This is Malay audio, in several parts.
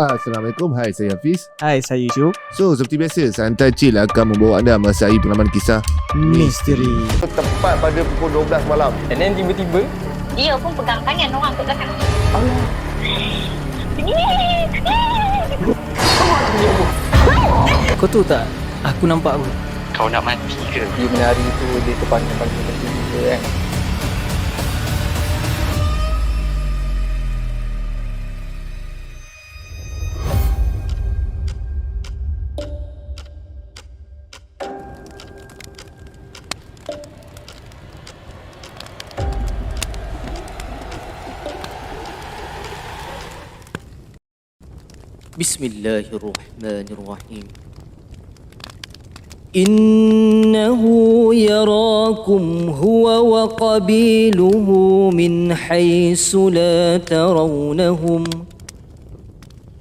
Assalamualaikum, hai saya Hafiz. Hai, saya Yusuf. So, seperti biasa, Santai Chill akan membawa anda merasai pengalaman kisah Misteri. Tepat pada pukul 12 malam. And then tiba-tiba dia pun pegang tangan orang kat belakang. Kau tahu tak, aku nampak apa? kau nak mati ke? Dia menari tu, dia terpanjang-panjang macam tu kan. Bismillahirrahmanirrahim. Innahu yarakum huwa wa qabiluhu min haythu la tarawnahum.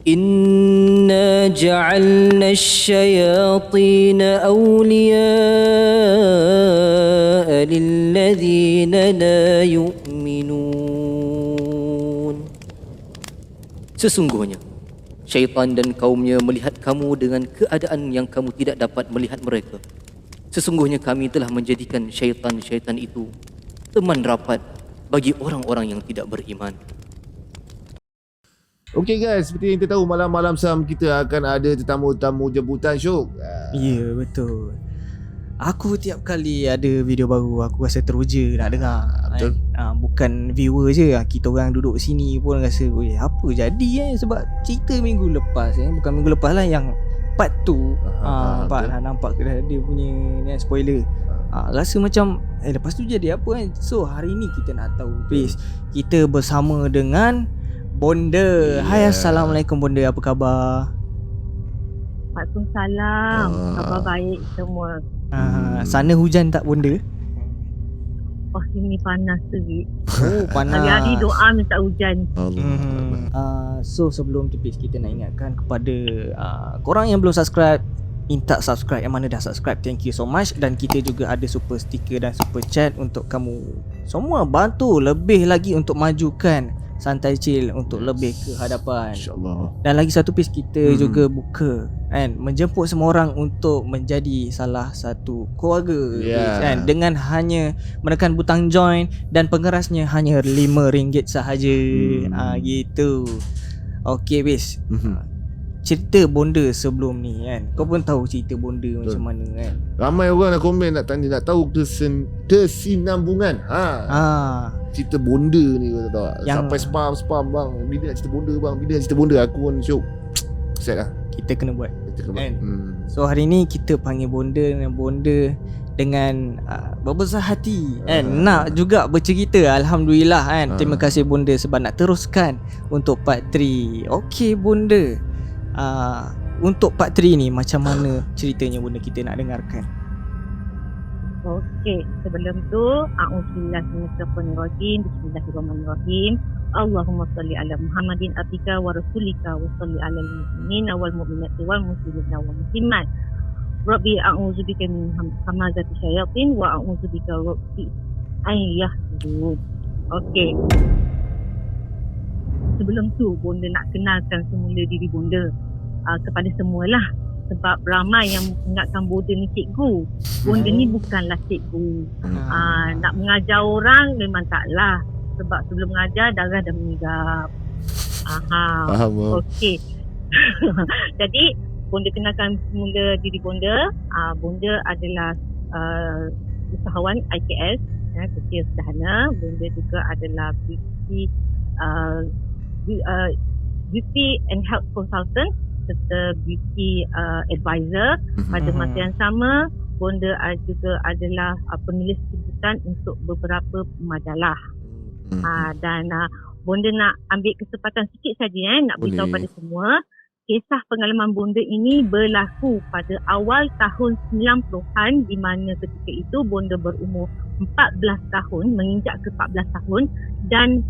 Inna ja'alna asy-syayatina awliya'a lilladhina la yu'minun. Sesungguhnya syaitan dan kaumnya melihat kamu dengan keadaan yang kamu tidak dapat melihat mereka. Sesungguhnya kami telah menjadikan syaitan-syaitan itu teman rapat bagi orang-orang yang tidak beriman. Okay guys, seperti yang kita tahu, malam-malam Sam kita akan ada tetamu-tetamu jemputan Syuk. Ya, betul. Aku tiap kali ada video baru, aku rasa teruja nak dengar. Betul. Bukan viewer je, kita orang duduk sini pun rasa, apa jadi sebab cerita minggu lepas, bukan minggu lepas lah, yang part tu part dah nampak dia punya ni, spoiler. Rasa macam lepas tu jadi apa kan. So hari ni kita nak tahu, please. Kita bersama dengan Bonda. Hai, Assalamualaikum Bonda, apa khabar? Waalaikumsalam. Khabar baik semua. Sana hujan tak Bonda? Oh, sini panas sikit. Oh, panas. Hari-hari doa minta hujan. So sebelum tu please, kita nak ingatkan kepada korang yang belum subscribe, minta subscribe. Yang mana dah subscribe, thank you so much. Dan kita juga ada super sticker dan super chat untuk kamu semua, bantu lebih lagi untuk majukan Santai Chill untuk lebih ke hadapan. InsyaAllah. Dan lagi satu piece, kita juga buka kan, menjemput semua orang untuk menjadi salah satu keluarga, kan, dengan hanya menekan butang join dan pengerasnya hanya RM5 sahaja. Gitu. Okey bis. Cerita Bonda sebelum ni kan, kau pun tahu cerita Bonda macam mana kan. Ramai orang nak komen, nak tanya, nak tahu kesinambungan cerita Bonda ni, kau tahu tak? Sampai spam bang, bila nak cerita Bonda bang, bila nak cerita Bonda. Aku pun Syuk, set lah, kita kena buat kan? So hari ni kita panggil Bonda dengan berbesar hati kan, nak juga bercerita. Alhamdulillah kan. Terima kasih Bonda sebab nak teruskan untuk part 3. Okey Bonda, untuk part 3 ni macam mana ceritanya Bonda, kita nak dengarkan. Okey, sebelum tu a'udzubillahi bismillahirrahmanirrahim. Allahumma salli ala Muhammadin abdika wa rasulika wa salli ala al-mu'minina wal mu'minati wal muslimina wal muslimat. Rabbi a'udzubika min hamazati syayatin wa a'udzubika rabbi an yahdurun. Okey. Sebelum tu Bonda nak kenalkan semula diri Bonda kepada semualah. Sebab ramai yang ingatkan Bonda ni cikgu. Bonda ni bukanlah cikgu. Nak mengajar orang memang taklah. Sebab sebelum mengajar darah dah menggap. Faham. Okey. Jadi Bonda kenalkan semula diri Bonda. Bonda adalah usahawan IKS, kerja sederhana. Bonda juga adalah beauty and health consultant serta beauty advisor. Pada masa yang sama, Bonda juga adalah penulis sebutan untuk beberapa majalah. Dan Bonda nak ambil kesempatan sikit saja nak beritahu pada semua, kisah pengalaman Bonda ini berlaku pada awal tahun 90-an, di mana ketika itu Bonda berumur 14 tahun, menginjak ke 14 tahun, dan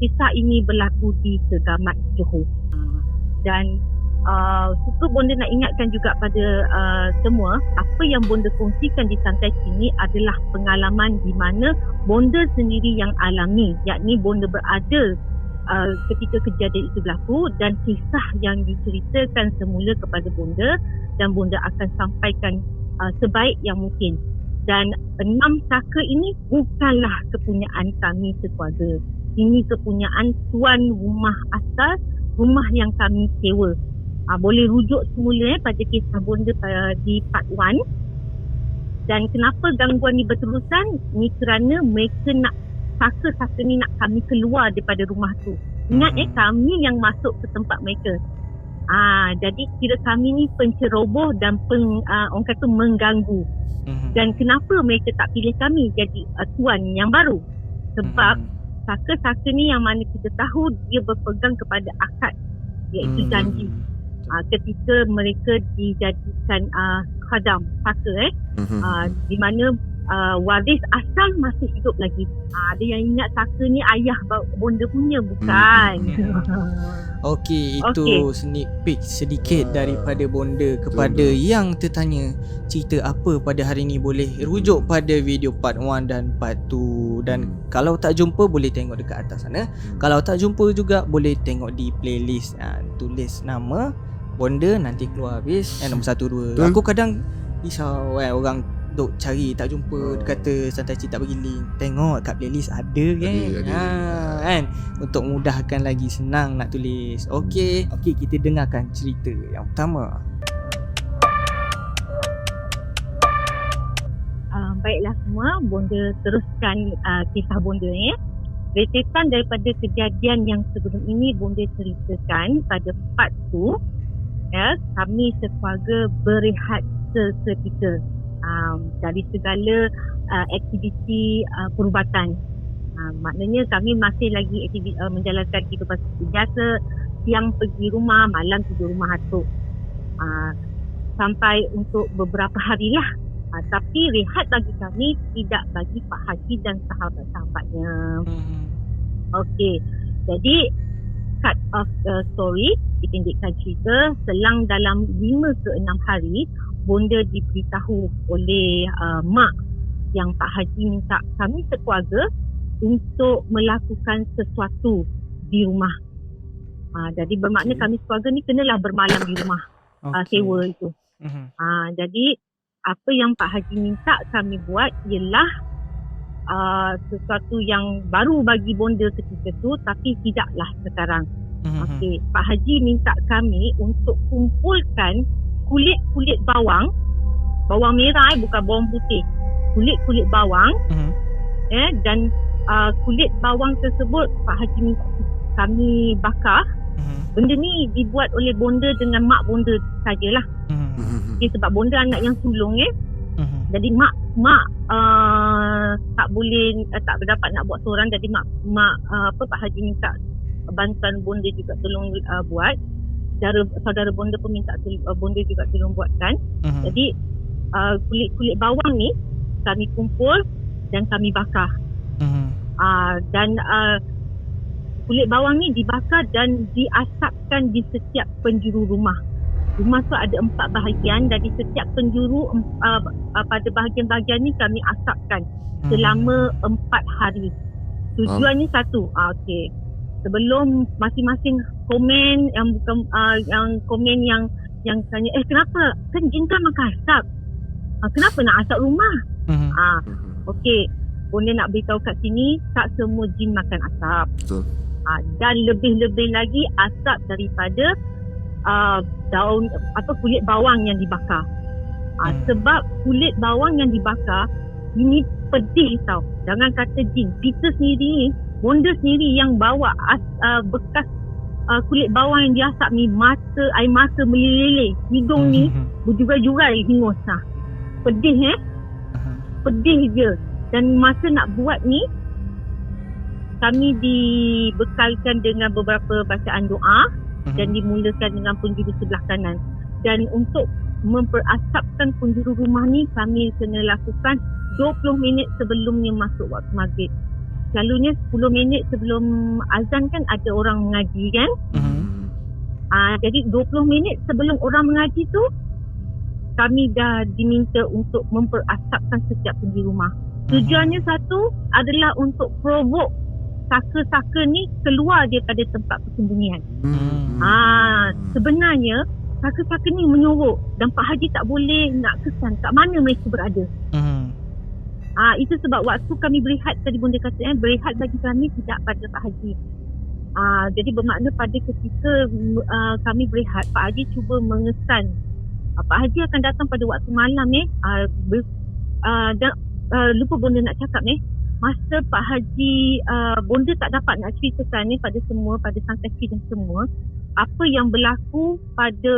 kisah ini berlaku di Segamat, Johor. Dan suka Bonda nak ingatkan juga pada semua, apa yang Bonda kongsikan di Santai ini adalah pengalaman di mana Bonda sendiri yang alami, yakni Bonda berada ketika kejadian itu berlaku dan kisah yang diceritakan semula kepada bonda, dan bonda akan sampaikan sebaik yang mungkin. Dan 6 saka ini bukanlah kepunyaan kami sekeluarga. Ini kepunyaan tuan rumah asal, rumah yang kami sewa. Boleh rujuk semula pada kisah bonda di part 1. Dan kenapa gangguan ni berterusan? Ni kerana mereka nak saka-saka ni nak kami keluar daripada rumah tu. Ingat kami yang masuk ke tempat mereka. Jadi kira kami ni penceroboh dan orang kata mengganggu. Dan kenapa mereka tak pilih kami jadi tuan yang baru? Sebab saka-saka ni yang mana kita tahu dia berpegang kepada akad, iaitu janji. Ketika mereka dijadikan khadam saka di mana waris asal masih hidup lagi. Ada yang ingat saka ni ayah bonda punya, bukan? Okey, itu sneak peek sedikit daripada bonda kepada yang tertanya cerita apa pada hari ni. Boleh rujuk pada video part 1 dan part 2. Dan kalau tak jumpa boleh tengok dekat atas sana. Kalau tak jumpa juga boleh tengok di playlist. Tulis nama bonda nanti keluar habis nombor 1, 2. Aku kadang risau orang duk cari tak jumpa, kata santai cerita bagi link. Tengok kat playlist ada kan. Kan untuk mudahkan lagi, senang nak tulis. Okey, kita dengarkan cerita yang pertama. Baiklah semua, bonda teruskan kisah bonda ni. Rentetan daripada kejadian yang sebelum ini bonda ceritakan pada part 2. Kami sekeluarga berehat seketika dari segala aktiviti perubatan. Maknanya kami masih lagi menjalankan kehidupan seperti biasa. Siang pergi rumah, malam tidur rumah atuk. Sampai untuk beberapa hari lah. Tapi rehat bagi kami, tidak bagi Pak Haji dan sahabat-sahabatnya. Okey, jadi cut off story, dipendekkan cerita, selang dalam 5 ke 6 hari bonda diberitahu oleh mak yang Pak Haji minta kami sekeluarga untuk melakukan sesuatu di rumah. Jadi bermakna kami sekeluarga ni kenalah bermalam di rumah sewa itu. Jadi apa yang Pak Haji minta kami buat ialah sesuatu yang baru bagi bonda ketika tu, tapi tidaklah sekarang. Okey, Pak Haji minta kami untuk kumpulkan kulit-kulit bawang merah, bukan bawang putih, kulit-kulit bawang. Dan kulit bawang tersebut Pak Haji minta kami bakar. Benda ni dibuat oleh bonda dengan mak bonda sajalah. Sebab bonda anak yang sulung jadi mak tak boleh, tak dapat nak buat seorang. Jadi mak Pak Haji minta bantuan bonda juga tolong buat. Saudara bonda pun minta bonda juga tolong buatkan. Jadi kulit-kulit bawang ni kami kumpul dan kami bakar. Dan kulit bawang ni dibakar dan diasapkan di setiap penjuru rumah. Rumah tu ada 4 bahagian. Dari setiap penjuru pada bahagian-bahagian ni kami asapkan selama 4 hari. Tujuannya satu. Okey. Sebelum masing-masing komen yang bukan yang komen yang tanya, kenapa kan jin kan makan asap? Kenapa nak asap rumah? Okey. Bonda nak beritahu kat sini, tak semua jin makan asap. Betul. Dan lebih-lebih lagi asap daripada daun kulit bawang yang dibakar. Sebab kulit bawang yang dibakar ini pedih tau. Jangan kata jin, kita sendiri, bonda sendiri yang bawa bekas kulit bawang yang diasap ni, air mata meleleh, hidung ni berjugai-jugai hingus. Pedih pedih je. Dan masa nak buat ni, kami dibekalkan dengan beberapa bacaan doa dan dimulakan dengan penjuru sebelah kanan. Dan untuk memperasapkan penjuru rumah ni, kami kena lakukan 20 minit sebelumnya masuk waktu maghrib. Selalunya 10 minit sebelum azan kan ada orang mengaji kan. Jadi 20 minit sebelum orang mengaji tu, kami dah diminta untuk memperasapkan setiap penjuru rumah. Tujuannya satu adalah untuk provoke saka-saka ni keluar daripada tempat persembunyian. Sebenarnya saka-saka ni menyorok dan Pak Haji tak boleh nak kesan kat mana mereka berada. Itu sebab waktu kami berehat, tadi Bonda kata berehat bagi kami tidak pada Pak Haji. Jadi bermakna pada ketika kami berehat, Pak Haji cuba mengesan. Pak Haji akan datang pada waktu malam dan lupa Bonda nak cakap masa Pak Haji, Bonda tak dapat nak ceritakan pada semua, pada sang kaki dan semua, apa yang berlaku pada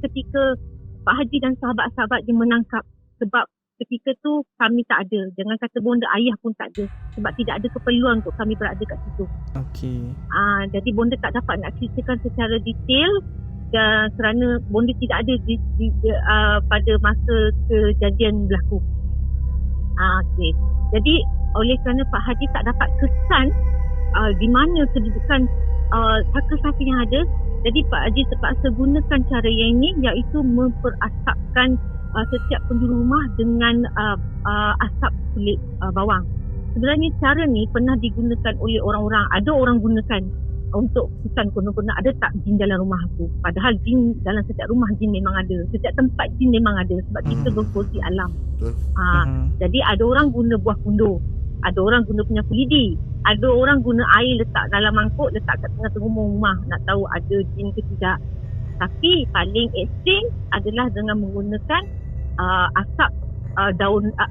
ketika Pak Haji dan sahabat-sahabat dia menangkap. Sebab ketika tu kami tak ada. Jangan kata Bonda, ayah pun tak ada. Sebab tidak ada keperluan untuk kami berada kat situ. Okey. Jadi Bonda tak dapat nak ceritakan secara detail dan kerana Bonda tidak ada pada masa kejadian berlaku. Okey. Jadi oleh kerana Pak Haji tak dapat kesan di mana kedudukan saka-saka yang ada, jadi Pak Haji terpaksa gunakan cara yang ini, iaitu memperasapkan setiap penjuru rumah dengan asap kulit bawang. Sebenarnya cara ni pernah digunakan oleh orang-orang. Ada orang gunakan untuk kesan konon-konon ada tak jin dalam rumah aku. Padahal jin dalam setiap rumah jin memang ada. Setiap tempat jin memang ada sebab kita berfungsi alam. Jadi ada orang guna buah kundur. Ada orang guna penyapu lidi. Ada orang guna air letak dalam mangkuk, letak kat tengah-tengah rumah nak tahu ada jin ke tidak. Tapi paling ekstrim adalah dengan menggunakan asap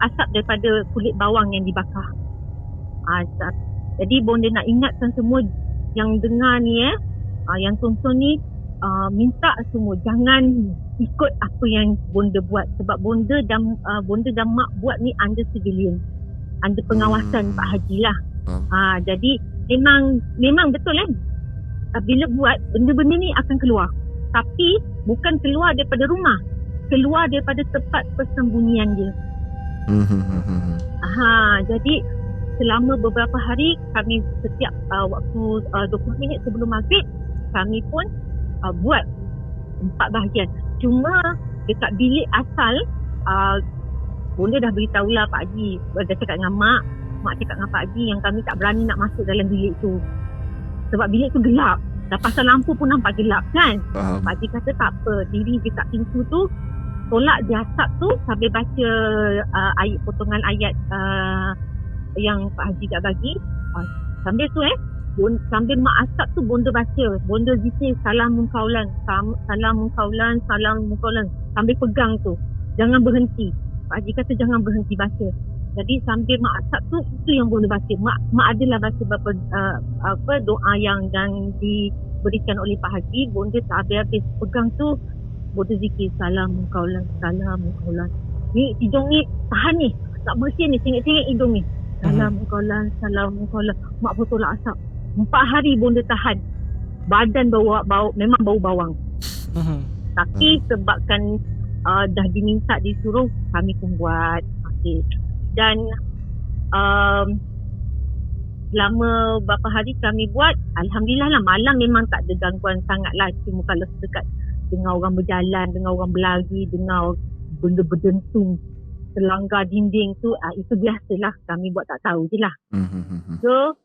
asap daripada kulit bawang yang dibakar. Jadi Bonda nak ingatkan semua yang dengar ni yang tonton ni, minta semua jangan ikut apa yang Bonda buat, sebab Bonda dan Mak buat ni under civilian, under pengawasan Pak Haji lah. Jadi memang betul bila buat benda-benda ni akan keluar, tapi bukan keluar daripada rumah, keluar daripada tempat persembunyian dia. Jadi selama beberapa hari kami setiap waktu 20 minit sebelum maghrib kami pun buat 4 bahagian. Cuma dekat bilik asal Bonda dah beritahulah Pak Haji, dah cakap dengan Mak cakap dengan Pak Haji yang kami tak berani nak masuk dalam bilik tu sebab bilik tu gelap. Dah pasal lampu pun nampak gelap kan. Pak Haji kata tak apa, diri dekat pintu tu, tolak di asap tu sambil baca potongan ayat yang Pak Haji dah bagi. Sambil tu sambil Mak asap tu Bonda baca, Bonda zikir salam mungkaulan, sambil pegang tu, jangan berhenti. Pak Haji kata jangan berhenti baca. Jadi sambil Mak asap tu, itu yang Bonda baca. Mak adalah baca beberapa doa yang diberikan oleh Pak Haji. Bonda tak habis-habis pegang tu, Bonda zikir salam mungkaulan. Ni hidung ni tahan ni, tak bersih ni, sengit-sengit hidung ni. Salam mungkaulan. Mak pun tolak asap. 4 hari Bonda tahan. Badan memang bau bawang. Tapi sebabkan dah diminta, disuruh, kami pun buat. Okay. Dan selama beberapa hari kami buat, Alhamdulillah lah, malam memang tak ada gangguan sangat lah. Cuma kalau dekat dengar orang berjalan, dengar orang berlari, dengar benda berdentung terlanggar dinding tu, itu biasalah, kami buat tak tahu je lah. So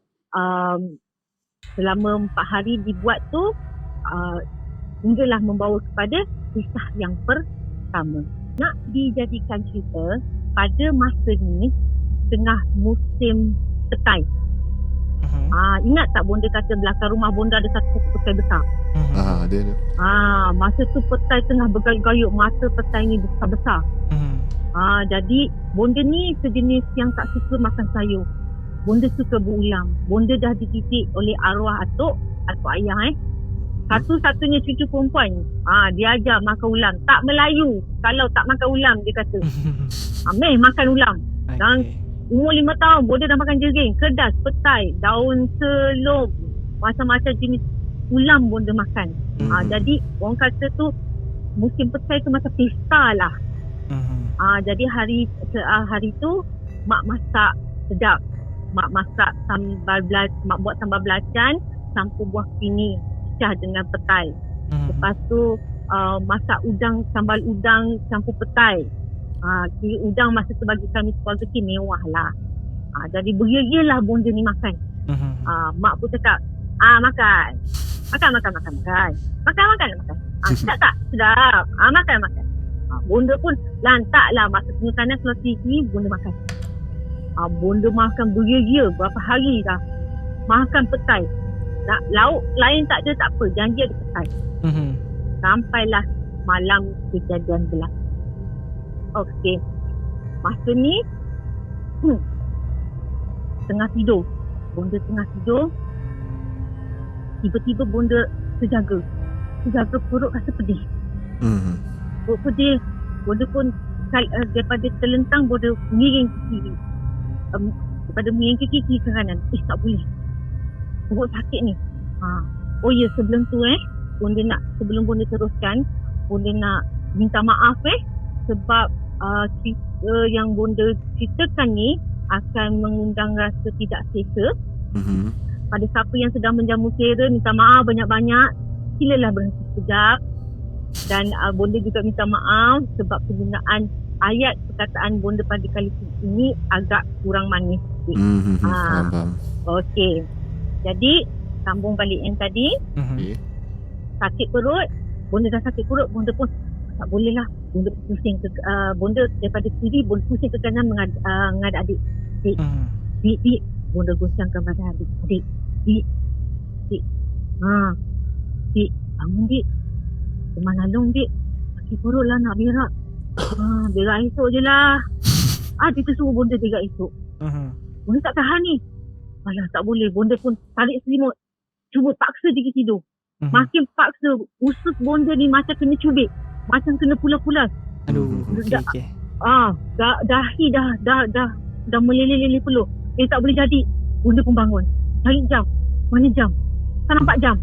selama 4 hari dibuat tu, hinggalah membawa kepada kisah yang pertama. Nak dijadikan cerita, pada masa ni tengah musim petai. Ingat tak Bonda kata belakang rumah Bonda ada satu petai besar? Ada. Masa tu petai tengah bergayut, mata petai ni besar-besar. Jadi Bonda ni sejenis yang tak suka makan sayur. Bonda suka berulam. Bonda dah dididik oleh arwah atuk ayah satu-satunya cucu perempuan. Dia ajar makan ulam. Tak Melayu kalau tak makan ulam, dia kata. Meh makan ulam. Dan umur 5 tahun Bonda dah makan jering, kedas, petai, daun selom, macam-macam jenis ulam Bonda makan. Jadi orang kata tu musim petai tu macam pesta lah. Jadi hari tu Mak masak sedap. Mak masak Mak buat sambal belacan campur buah pini pecah dengan petai. Lepas tu masak udang, sambal udang campur petai. Kira udang masa tu bagi kami sekolah kecil mewah lah. Jadi beria-ialah Bonda ni makan. Mak pun cakap, makan. Makan. Tak. Sedap. Makan. Bonda pun lantaklah masa tengah kanan keluar TV, bonda makan. Bonda makan bergila-gila berapa hari dah. Makan petai. Lauk lain tak ada, tak apa. Janji ada petai. Sampailah malam kejadian berlaku. Okey. Masa ni tengah tidur. Bonda tengah tidur. Tiba-tiba bonda terjaga perut rasa pedih. Perut pedih. Bonda pun daripada terlentang, bonda miring ke kiri. Daripada miring ke kiri ke kanan. Tak boleh. Perut sakit ni. Oh ya, sebelum tu sebelum bonda teruskan, bonda nak minta maaf sebab cerita yang bonda ceritakan ni akan mengundang rasa tidak selesa. Pada siapa yang sedang menjamu selera, minta maaf banyak-banyak. Silalah berhenti sekejap. Dan bonda juga minta maaf sebab penggunaan ayat perkataan bonda pada kali ini agak kurang manis sikit. Faham. Okey. Jadi sambung balik yang tadi. Sakit perut. Bonda dah sakit perut. Bonda pun tak boleh lah. Bonda pusing ke bonda daripada kiri, bonda pusing ke kanan menghadap adik. Dik. Bonda goncangkan badan adik. Dik. Dik, bangun dik. Teman Alung dik. Sakit perut lah nak berak. Berak esok je lah. Dia tersuruh bonda berak esok. Bonda tak tahan ni. Alah, tak boleh. Bonda pun tarik selimut. Cuba paksa diri tidur. Makin paksa, usus bonda ni macam kena cubit. Macam kena pulas-pulas. Aduh, okey. Dahi dah meleleh-leleh peluh. Tak boleh jadi. Bonda pun bangun. Cari jam. Mana jam? Tak nampak jam.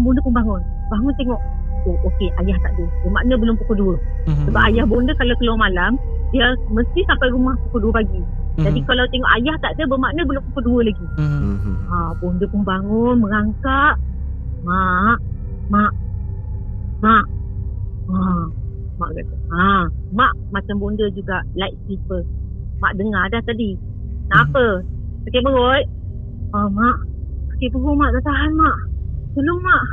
Bonda pun bangun. Bangun tengok. Oh, okey, ayah tak ada. Bermakna belum pukul 2. Sebab ayah bonda kalau keluar malam, dia mesti sampai rumah pukul 2 pagi. Jadi kalau tengok ayah tak ada, bermakna belum pukul 2 lagi. Bonda pun bangun, merangkak. Mak. Mak kata. Mak macam bonda juga light sleeper. Mak dengar dah tadi. Kenapa? Sakit perut? Mak. Sakit perut mak, tak tahan mak. Tolong mak.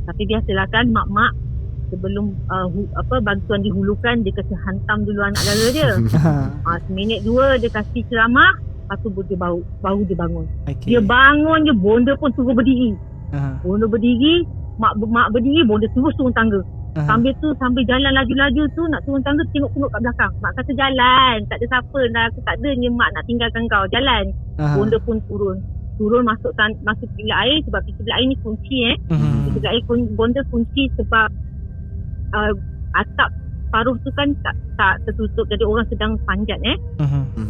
Tapi biasalah kan mak-mak sebelum bantuan dihulukan, dia kasi hantam dulu anak dara dia. Seminit 2 dia kasi ceramah, lepas tu dia baru dia bangun. Dia bangun je, bonda pun suruh berdiri. Bonda berdiri, mak berdiri, bonda terus turun tangga. Sambil jalan laju-laju tu nak turun tangga, tengok-tengok kat belakang. Mak kata jalan, tak ada siapa, aku tak adanya mak nak tinggalkan kau, jalan. Bonda pun turun masuk bilik air, sebab bilik air ni kunci bilik air bonda kunci sebab atap paruh tu kan tak tertutup, jadi orang sedang panjat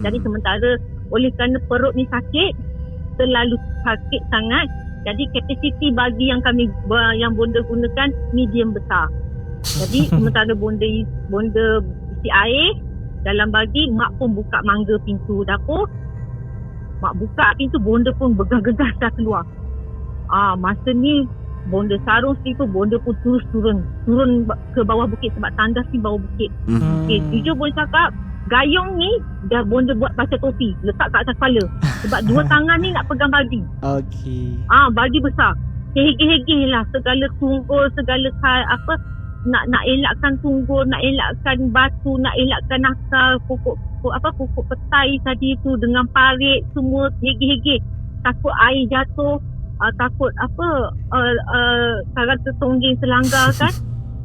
jadi sementara oleh kerana perut ni sakit, terlalu sakit sangat, jadi kapasiti bagi yang bonda gunakan medium besar. Jadi sementara bonda isi air dalam bagi, mak pun buka mangga pintu dapur. Mak buka pintu, bonda pun bergegas dah keluar. Masa ni bonda sarung sleeper, bonda pun terus turun ke bawah bukit sebab tandas ni bawah bukit. Jujur bonda cakap, gayung ni dah bonda buat macam topi, letak kat atas kepala. Sebab dua tangan ni nak pegang bagi. Bagi besar. Hegeh-hegeh lah segala tunggul, segala nak elakkan tunggul, nak elakkan batu, nak elakkan akar pokok petai tadi tu dengan parit, semua hegeh-hegeh. Takut air jatuh, takut karat tertongging selanggar kan.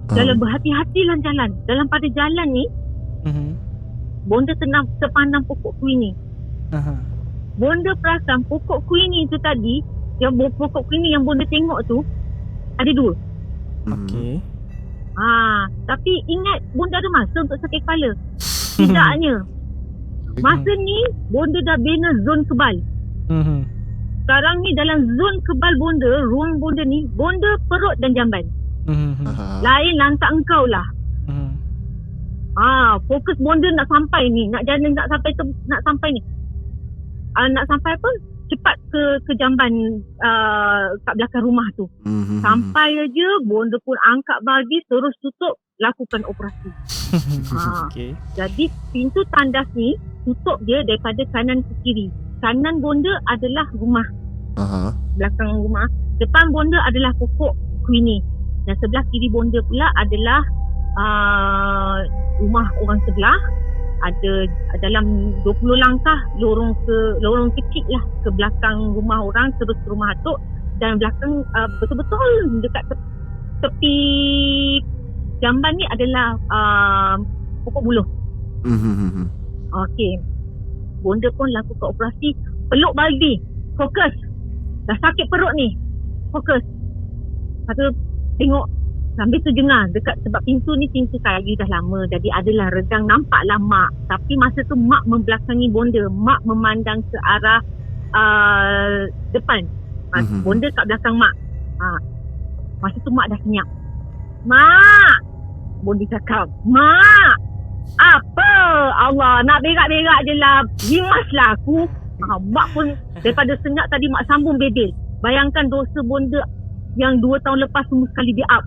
Dalam berhati-hatilah jalan. Dalam pada jalan ni, bonda terpandang pokok kuini. Bonda perasan pokok kuini tu tadi, pokok kuini yang bonda tengok tu ada 2. Okey. Tapi ingat bonda ada masa untuk sakit kepala. Tidaknya. Masa ni bonda dah bina zon kebal. Sekarang ni dalam zon kebal bonda, ruang bonda ni, bonda perut dan jamban. Lain lantak engkau lah. Fokus bonda nak sampai ni, nak sampai ni. Nak sampai apa? Cepat ke jamban kat belakang rumah tu. Sampai aja bonda pun angkat bagi, terus tutup, lakukan operasi. Okay. Jadi pintu tandas ni tutup dia daripada kanan ke kiri. kanan bonda adalah rumah. Aha. Belakang rumah. Depan bonda adalah pokok kuini. Dan sebelah kiri bonda pula adalah rumah orang sebelah. Ada dalam 20 langkah lorong kecil lah ke belakang rumah orang, terus ke rumah atuk. Dan belakang betul-betul dekat tepi jamban ni adalah pokok buluh. Okey. Bonda pun lakukan operasi peluk Baldi. Fokus. Dah sakit perut ni. Fokus. Lepas tu tengok sambil terjengah dekat sebab pintu kayu dah lama. Jadi adalah regang, nampaklah mak. Tapi masa tu mak membelakangi bonda. Mak memandang ke arah depan. Bonda kat belakang mak. Masa tu mak dah senyap. Mak! Bonda cakap, mak! Apa? Allah, nak berak-berak je lah. Rimaslah aku. Mak pun daripada senyap tadi mak sambung bedel. Bayangkan dosa bonda yang 2 tahun lepas semua sekali dia up.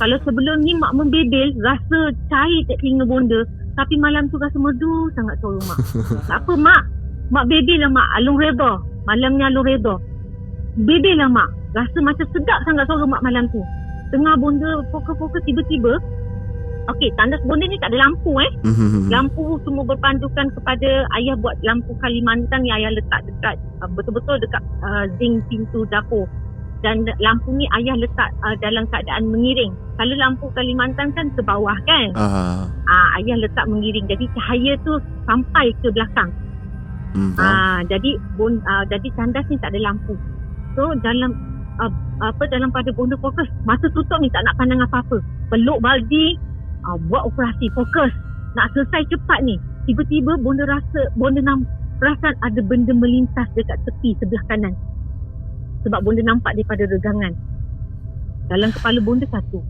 Kalau sebelum ni mak membedel, rasa cair tak telinga bonda. Tapi malam tu rasa merdu sangat suara mak. Tak apa mak. Mak bedel lah mak. Alung reda. Malamnya alung reda. Bedel lah mak. Rasa macam sedap sangat suara mak malam tu. Tengah bonda fokus-fokus tiba-tiba. Okey, tandas bonda ni tak ada lampu Lampu semua berpandukan kepada ayah buat lampu Kalimantan yang ayah letak dekat betul-betul dekat zinc pintu dapur. Dan lampu ni ayah letak dalam keadaan mengiring. Kalau lampu Kalimantan kan ke bawah kan. Ayah letak mengiring. Jadi cahaya tu sampai ke belakang. Jadi tandas ni tak ada lampu. So dalam pada bonda fokus, mata tutup ni tak nak pandang apa-apa. Peluk Baldi, buat operasi, fokus. Nak selesai cepat ni. Tiba-tiba bonda perasan ada benda melintas dekat tepi sebelah kanan. Sebab bonda nampak daripada regangan. Dalam kepala bonda satu.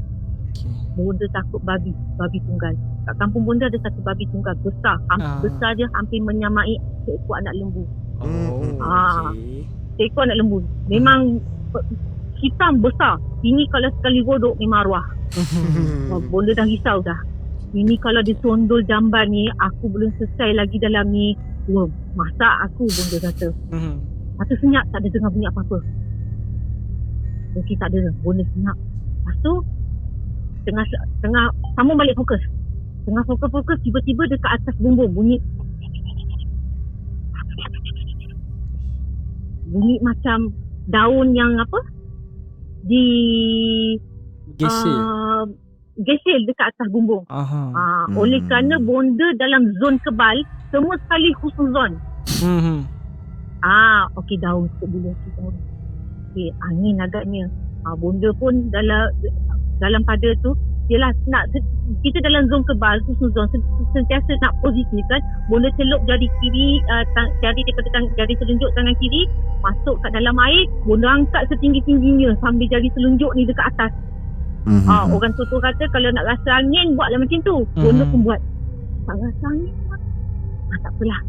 Bonda takut babi tunggal. Kat kampung bonda ada satu babi tunggal besar. Besar dia hampir menyamai seekor anak lembu. Seekor anak lembu. Memang hitam besar. Ini kalau sekali godok memang arwah. Bonda dah risau dah. Ini kalau disondol jamban ni, aku belum selesai lagi dalam ni. Masak aku, bonda kata. Lepas tu senyap, tak ada dengar bunyi apa-apa. Okey, tak ada. Bonda senyap. Lepas tu tengah sambung balik fokus. Tengah fokus, tiba-tiba dekat atas bumbung bunyi macam daun yang apa? Gesel dekat atas bumbung. Oleh kerana bonda dalam zon kebal, semua sekali husnuzon. Okey, daun sebelum kita. Okey, angin agaknya. Bonda pun dalam pada tu, yelah nak kita dalam zon kebal, husnuzon, sentiasa nak positif kan. Bonda celup jari kiri, jari daripada jari telunjuk tangan kiri masuk kat dalam air, bonda angkat setinggi-tingginya sambil jari telunjuk ni dekat atas. Orang tu kata kalau nak rasa angin buatlah macam tu. Bonda pun buat. Tak rasa angin. Tak apalah.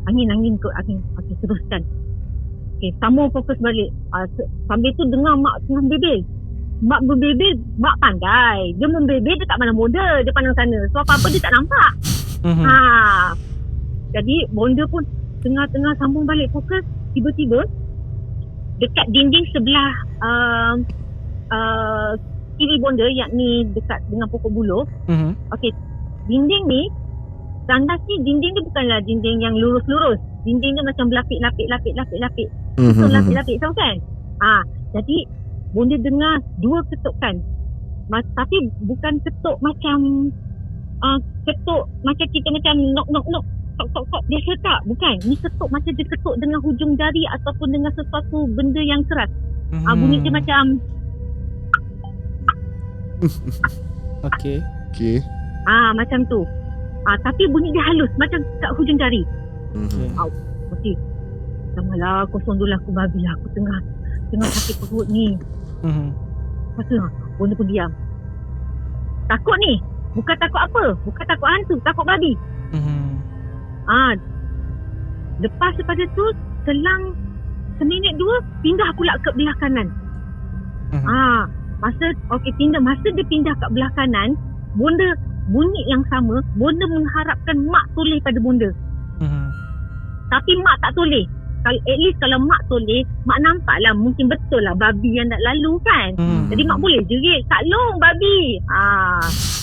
Angin kot angin. Okey, teruskan. Okey, sambung fokus balik. Sambil tu dengar mak tengah bebel. Mak berbebel, mak pandai. Dia membebel dekat mana bonda, dia pandang sana. So apa-apa dia tak nampak. Jadi bonda pun tengah-tengah sambung balik fokus, tiba-tiba dekat dinding sebelah kiri bonda, yakni dekat dengan pokok buluh. Okey, dinding ni, tandas ni, dinding ni bukanlah dinding yang lurus-lurus. Dinding dia macam berlapik-lapik. So lapik-lapik, tahu kan? Jadi bonda dengar 2 ketukan. Tapi bukan ketuk macam ketuk macam kita macam knock tok biasa tak, bukan. Ni ketuk macam dia ketuk dengan hujung jari ataupun dengan sesuatu benda yang keras. Bunyi dia macam Okey. macam tu. Tapi bunyi dia halus macam kat hujung jari. Okey. Janganlah kosong dulu aku babi lah. Aku tengah sakit perut ni. Lepas tu bonda pun diam. Takut ni. Bukan takut apa. Bukan takut hantu. Takut babi. Lepas daripada tu, selang seminit 2, pindah pula ke belah kanan. Masa dia pindah kat belah kanan, bonda bunyi yang sama. Bonda mengharapkan mak toleh pada bonda. Tapi mak tak toleh. At least kalau mak toleh, mak nampak lah mungkin betul lah babi yang nak lalu kan. Jadi mak boleh jerit, "Kak Long, babi."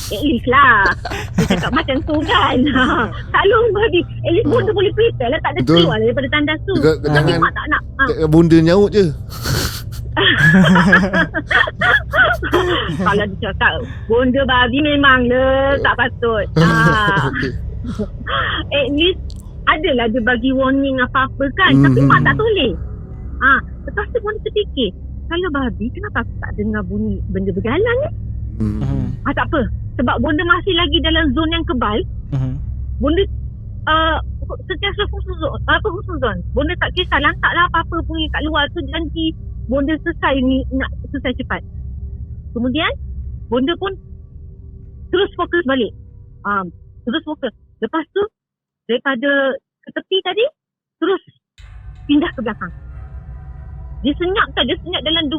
At least lah. Dia cakap macam tu kan. "Kak Long, babi." At least bonda boleh prepare lah, tak ada Betul. keluar daripada tandas tu. Tapi Jangan mak tak nak. bonda nyaut je. Kalau dia cakap bonda babi memang tak patut. Okay. At least adalah dia bagi warning apa-apa kan. Tapi mak tak toleh. Lepas tu bonda terfikir, kalau babi kenapa aku tak dengar bunyi benda berjalan ni? Tak apa. Sebab bonda masih lagi dalam zon yang kebal. Bonda sentiasa husnuzon. Bonda tak kisah lantaklah apa-apa pun kat luar tu, janji bonda selesai ni, nak selesai cepat. Kemudian bonda pun terus fokus balik. Terus fokus. Lepas tu daripada ke tepi tadi terus pindah ke belakang. Dia senyap dalam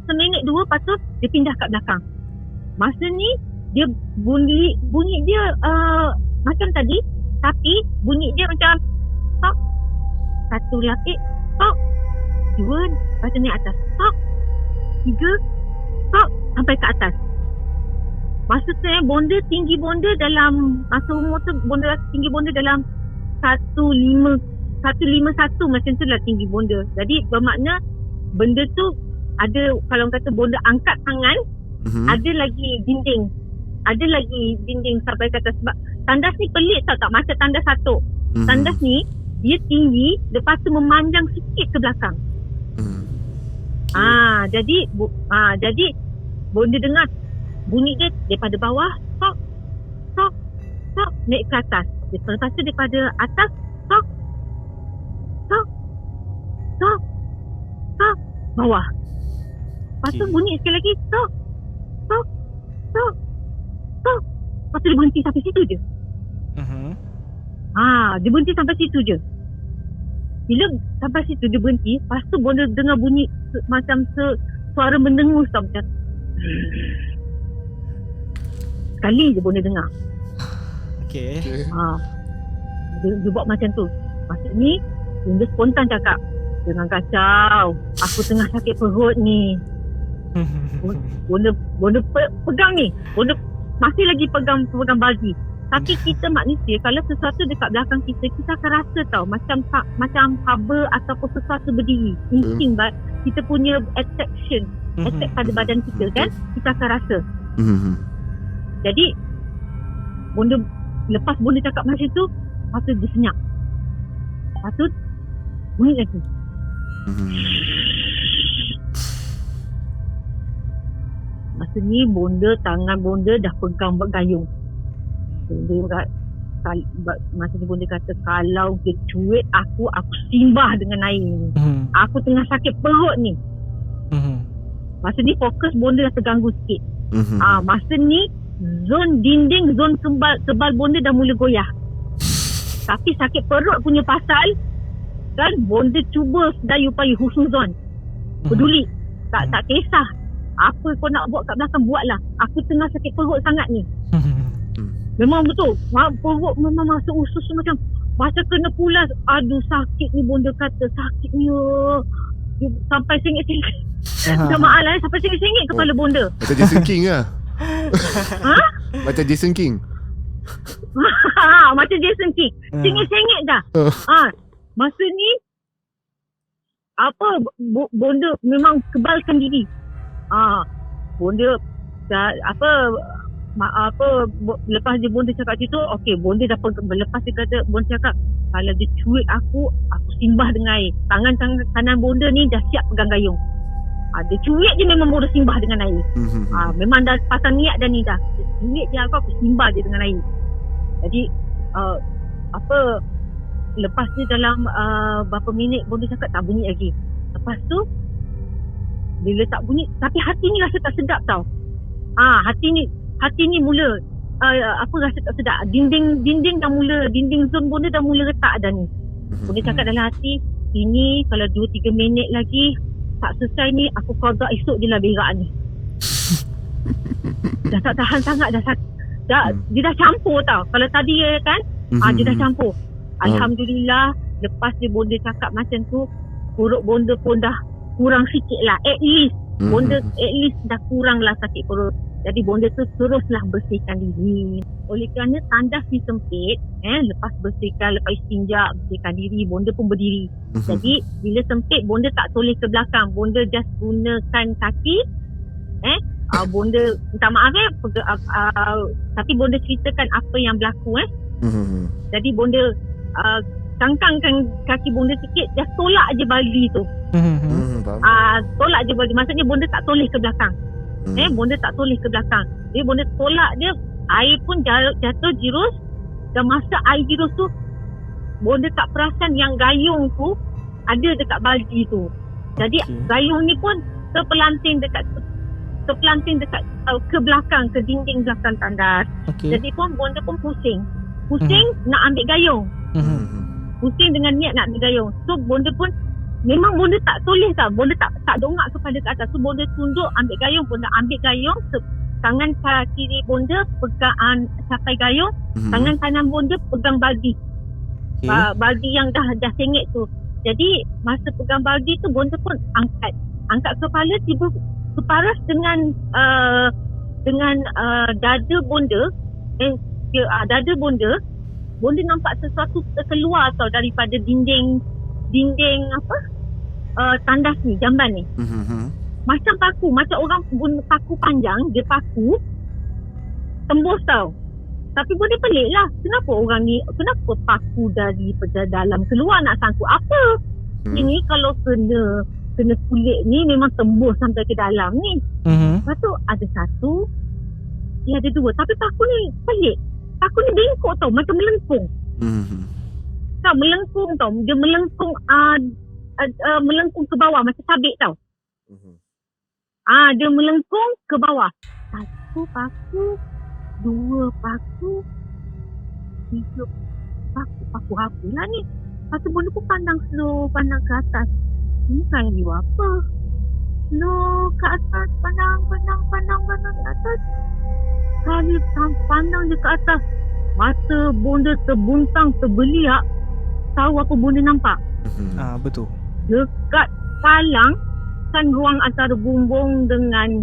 seminit dua, lepas tu dia pindah kat belakang. Masa ni dia bunyi dia macam tadi, tapi bunyi dia macam tok, satu lapik, tok, dua, lepas tu naik atas, tok, tiga, tok, sampai ke atas. Masa tu bonda tinggi bonda dalam, masa umur tu bonda tinggi bonda dalam 151 macam tu lah tinggi bonda. Jadi bermakna benda tu ada, kalau kata bonda angkat tangan, ada lagi dinding sampai ke atas. Sebab tandas ni pelik tak macam tandas satu. Tandas ni dia tinggi, lepas tu memanjang sikit ke belakang. Jadi bonda dengar bunyi dia daripada bawah, tok, tok, tok, naik ke atas. Lepas tu daripada atas, tok, tok, tok, tok, bawah. Lepas tu bunyi sekali lagi, tok, tok, tok, tok. Lepas tu dia berhenti sampai situ je. Dia berhenti sampai situ je. Bila sampai situ dia berhenti, lepas tu bonda dengar bunyi macam suara mendengus tau, macam sekali je bonda dengar. Okay. Dia buat macam tu. Masa ni bonda spontan cakap, "Jangan kacau, aku tengah sakit perut ni." Bonda pegang ni, bonda masih lagi pegang bagi. Tapi kita manusia, kalau sesuatu dekat belakang kita akan rasa tau, macam haba ataupun sesuatu berdiri. Insting kita punya attack pada badan kita kan, kita akan rasa. Jadi lepas bonda cakap macam tu, lepas tu dia senyap. Lepas tu bunyi lagi. Masa ni tangan bonda dah pegang gayung. Masa ni bonda kata, "Kalau dia cuit aku simbah dengan air ni. Aku tengah sakit perut ni." Masa ni fokus bonda dah terganggu sikit. Masa ni zon dinding, zon kebal bonda dah mula goyah. Tapi sakit perut punya pasal kan, bonda cuba sedaya upaya husnuzon. Peduli. Tak kisah apa kau nak buat kat belakang, buatlah. Aku tengah sakit perut sangat ni. Memang betul. Perut memang masuk usus macam kena pulas. Aduh, sakit ni bonda kata. Sakitnya sampai sengit-sengit. Jemaah lain sampai sengit-sengit kepala bonda. Macam Jason King lah. Macam Jason King. Macam Jason King. Sengit-sengit dah. Masa ni bonda memang kebalkan diri. Bonda lepas dia bonda cakap macam tu, okey, bonda dah lepas dia kata, bonda cakap, "Kalau dia cuit aku simbah dengan air." Tangan kanan bonda ni dah siap pegang gayung. Dia cuit je memang bonda simbah dengan air. Memang dah pasang niat dah ni dah. Dia cuit je aku simbah je dengan air. Jadi lepas ni dalam berapa minit bonda cakap tak bunyi lagi. Lepas tu bila tak bunyi, tapi hati ni rasa tak sedap tau. Hati ni mula rasa tak sedap. Dinding dah mula, dinding zon bonda dah mula retak dah ni. Bonda cakap dalam hati, ini kalau 2-3 minit lagi tak selesai ni, aku qada esok je lah berak ni. Dah tak tahan sangat dia dah campur tau. Kalau tadi kan dia dah campur. Alhamdulillah Lepas dia bonda cakap macam tu, perut bonda pun dah kurang sikit lah. At least bonda at least dah kurang lah sakit perut. Jadi bonda tu teruslah bersihkan diri. Oleh kerana tandas ni sempit, lepas bersihkan, lepas istinja, bersihkan diri, bonda pun berdiri. Jadi bila sempit, bonda tak toleh ke belakang. Bonda just gunakan kaki. Bonda minta maaf tapi bonda ceritakan apa yang berlaku. Jadi bonda cangkangkan kaki bonda sikit, just tolak je baldi tu. Tolak je baldi, maksudnya bonda tak toleh ke belakang. Bonda tak toleh ke belakang. Dia bonda tolak dia, air pun jatuh jirus. Dan masa air jirus tu, bonda tak perasan yang gayung tu ada dekat baldi tu. Jadi gayung ni pun terpelanting dekat ke belakang, ke dinding belakang tandas. Jadi pun bonda pun pusing nak ambil gayung. Pusing dengan niat nak ambil gayung. So bonda pun memang bonda tak toleh tau. Bonda tak dongak kepala ke atas. So bonda tunduk ambil gayung. Bonda ambil gayung, tangan kiri bonda pegang capai gayung, tangan kanan bonda pegang baldi. Baldi yang dah sengit tu. Jadi masa pegang baldi tu, bonda pun angkat kepala, tiba separas dengan dada bonda. Dada bonda nampak sesuatu terkeluar tau daripada dinding tandas ni, jamban ni. Macam paku, macam orang guna paku panjang, dia paku tembus tau. Tapi bonda pelik lah, kenapa paku dari dalam keluar nak sangkut apa? Ini kalau kena kulit ni memang tembus sampai ke dalam ni. Lepas tu ada satu, ada dua, tapi paku ni pelik. Paku ni bengkok tau, macam melengkung. Tau, melengkung tau. Dia melengkung melengkung ke bawah macam sabit tau. Dia melengkung ke bawah. Satu paku, dua paku, tiga paku apa lah ni. Lepas tu bonda pun pandang ke atas. Ini kayu apa? Slow ke atas, pandang ke atas. Kali pandang je ke atas, mata bonda terbuntang, terbeliak. Tahu apa bonda nampak? Betul. Dekat palang, kan ruang antara bumbung dengan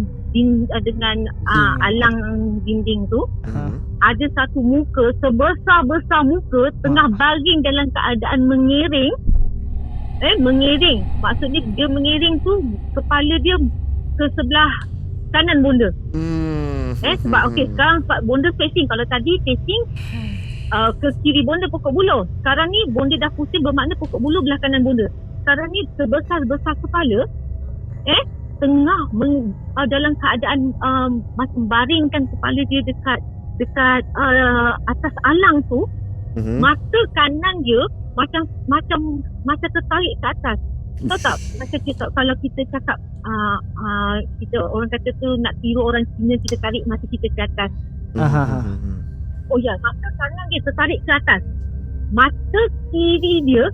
alang dinding tu, ada satu muka sebesar-besar muka tengah baring dalam keadaan mengiring. Mengiring. Maksudnya dia mengiring tu, kepala dia ke sebelah kanan bonda. Sebab sekarang bonda facing. Kalau tadi facing ke kiri bonda pokok buluh. Sekarang ni bonda dah pusing, bermakna pokok buluh belah kanan bonda. Sekarang ni sebesar-besar kepala tengah dalam keadaan macam baringkan kepala dia dekat atas alang tu. Mata kanan dia macam tertarik ke atas. Tahu tak? Macam kalau kita cakap kita orang kata tu nak tiru orang Cina, kita tarik mata kita ke atas. Mata kanan dia tertarik ke atas. Mata kiri dia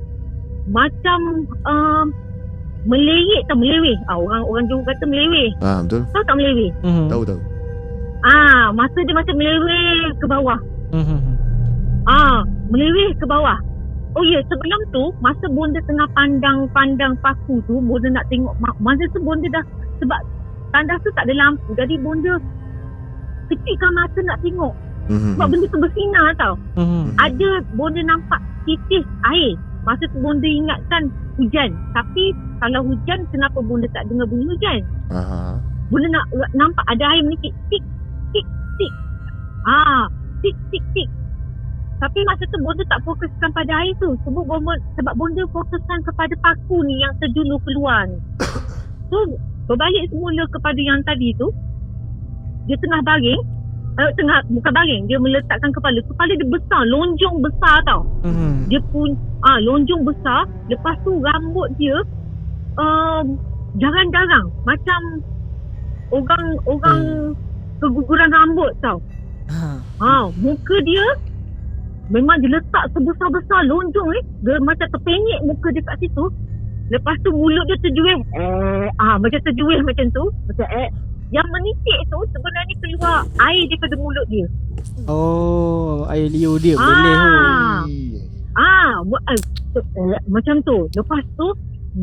macam meleweh tau, meleweh. Orang Johor kata meleweh. Betul. Tahu tak meleweh? Tahu. Mata dia macam meleweh ke bawah. Meleweh ke bawah. Sebelum tu masa bonda tengah pandang paku tu, bonda nak tengok masa tu bonda dah, sebab tandas tu tak ada lampu, jadi bonda kecilkan mata nak tengok. Sebab benda tu bersinar tau. Ada bonda nampak titis air. Masa tu bonda ingatkan hujan. Tapi kalau hujan, kenapa bonda tak dengar bunyi hujan? Bonda nak nampak ada air menipis. Tik tik tik. Tik tik tik. Tapi masa tu bonda tak fokuskan pada air tu. Sebab bonda fokuskan kepada paku ni yang terjulur keluar ni. So berbalik semula kepada yang tadi tu, dia tengah baring. Bukan baring, dia meletakkan kepala dia besar, lonjong besar tau. Dia pun lonjong besar. Lepas tu rambut dia jarang-jarang, macam orang keguguran rambut tau. Muka dia memang dia letak sebesar-besar lonjong dia macam terpenyek muka dia kat situ. Lepas tu mulut dia terjuih. Macam terjuih macam tu. Macam yang menitik tu sebenarnya keluar air daripada mulut dia. Air liur dia boleh. Macam tu. Lepas tu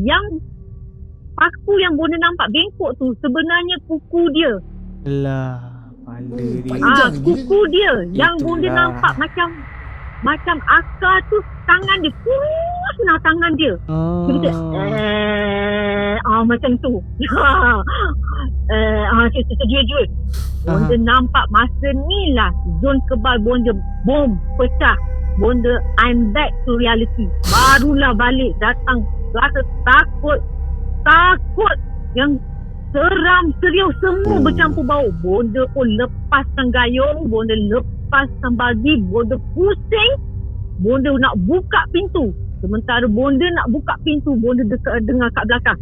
yang paku yang bonda nampak bengkok tu sebenarnya kuku dia. Lah, kepala dia. Panjang Kuku dia yang bonda Itulah. nampak macam akar tu tangan dia. Kurus lah tangan dia. Dia macam tu. Setuju. Bonda nampak masa ni lah zon kebal bonda bom pecah. Bonda I'm back to reality. Barulah balik datang rasa takut yang seram, serius, semua bercampur bau. Bonda pun lepaskan gayung, bonda lepaskan bagi, bonda pusing. Bonda nak buka pintu. Sementara bonda nak buka pintu, bonda dengar kat belakang.